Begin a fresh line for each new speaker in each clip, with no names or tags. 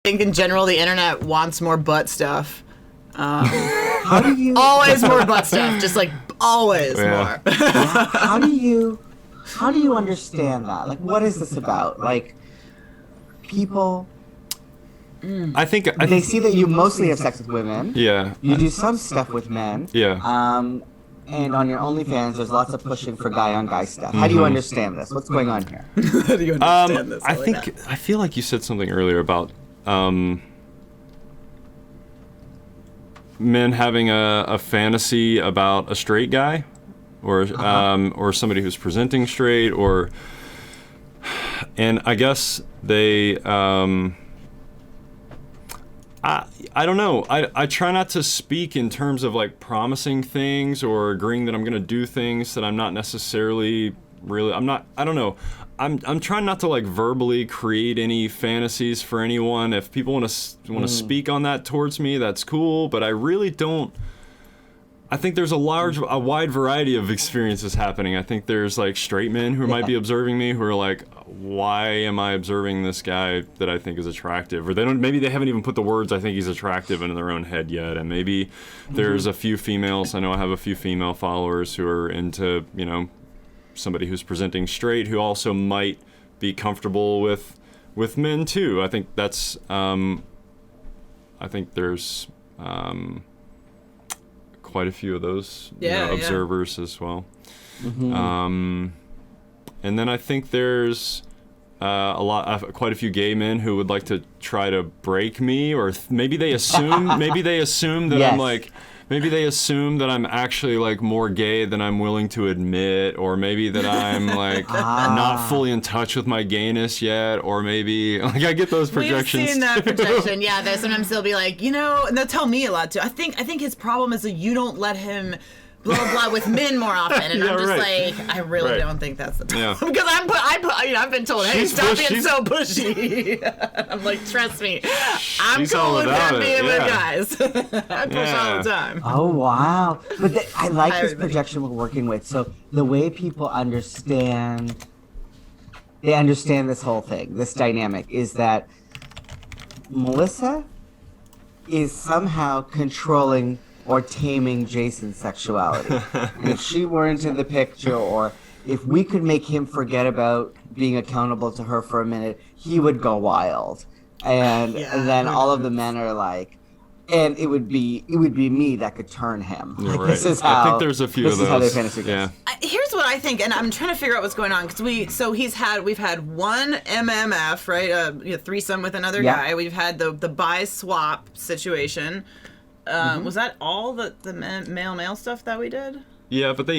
think in general the internet wants more butt stuff.
How do you
always more butt stuff? Just like always more.
How do you understand that? Like, what is this about? Like, people.
I think
They see that you mostly have sex with women.
Yeah.
You do some stuff with men.
Yeah.
And on your OnlyFans, there's lots of pushing for guy-on-guy stuff. How do you understand this? What's going on here?
How do you understand this?
I feel like you said something earlier about men having a fantasy about a straight guy, or somebody who's presenting straight, and I guess they. I don't know. I try not to speak in terms of like promising things or agreeing that I'm going to do things that I'm not necessarily really. I don't know. I'm trying not to like verbally create any fantasies for anyone. If people want to speak on that towards me, that's cool. But I really don't. I think there's a wide variety of experiences happening. I think there's like straight men who might be observing me who are like, why am I observing this guy that I think is attractive? Or maybe they haven't even put the words I think he's attractive into their own head yet. And maybe there's a few females. I know I have a few female followers who are into, somebody who's presenting straight who also might be comfortable with men too. I think that's, I think there's, quite a few of those observers as well. And then I think there's quite a few gay men who would like to try to break me, or maybe they assume that
Yes.
I'm like, maybe they assume that I'm actually like more gay than I'm willing to admit, or maybe that I'm like not fully in touch with my gayness yet, or maybe like I get those projections.
We've seen that projection. Yeah, sometimes they'll be like, and they'll tell me a lot too. I think his problem is that you don't let him blah blah with men more often, and I'm just like, I really don't think that's the problem because I've been told, hey, stop being so pushy. I'm like, trust me, I'm cool with him being with guys. I push all the time.
Oh wow! But I like this projection we're working with. So the way people understand this whole thing, this dynamic, is that Melissa is somehow controlling or taming Jason's sexuality. And if she weren't in the picture, or if we could make him forget about being accountable to her for a minute, he would go wild. And then all of the men are like, and it would be me that could turn him.
Yeah,
Like, this is how,
I think there's a few of those.
This is how their fantasy goes.
Here's what I think, and I'm trying to figure out what's going on, because we've had one MMF, right, threesome with another guy. We've had the bi swap situation. Was that all the male stuff that we did?
Yeah, but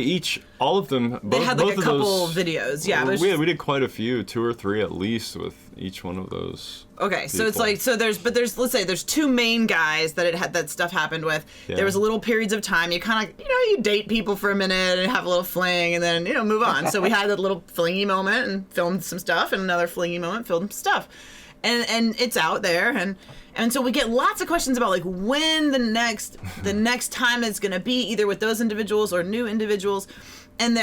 all of them,
they had like a couple videos. Yeah,
we did quite a few, 2 or 3 at least with each one of those.
Okay,
people.
so it's like let's say there's 2 main guys that stuff happened with. Yeah. There was little periods of time. You kind of you date people for a minute and have a little fling and then move on. So we had that little flingy moment and filmed some stuff, and another flingy moment, filmed some stuff, and it's out there and so we get lots of questions about like when the next time it's going to be, either with those individuals or new individuals. And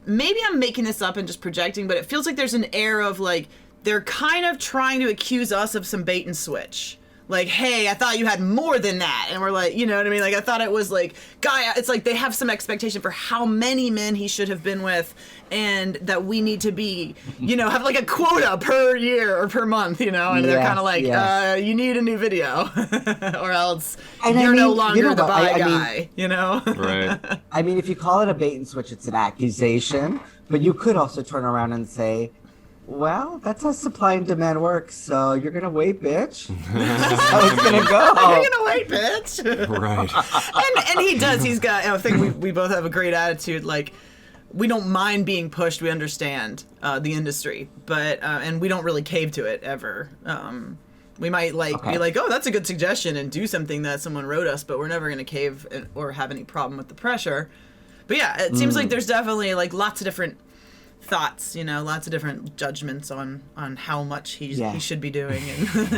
maybe I'm making this up and just projecting, but it feels like there's an air of like they're kind of trying to accuse us of some bait and switch. Like, hey, I thought you had more than that. And we're like, you know what I mean? Like, I thought it was like, guy, it's like they have some expectation for how many men he should have been with, and that we need to be, have like a quota per year or per month, and they're kind of like, you need a new video or else you're no longer the bi guy,
Right.
I mean, if you call it a bait and switch, it's an accusation, but you could also turn around and say, well, that's how supply and demand works, so you're going to wait, bitch. That's how it's going to go.
You're going to wait, bitch.
Right.
And he does. He's got, I think we both have a great attitude. Like, we don't mind being pushed. We understand the industry, but and we don't really cave to it ever. We might be like, oh, that's a good suggestion, and do something that someone wrote us, but we're never going to cave or have any problem with the pressure. But yeah, it seems like there's definitely like lots of different thoughts, lots of different judgments on how much he should be doing. And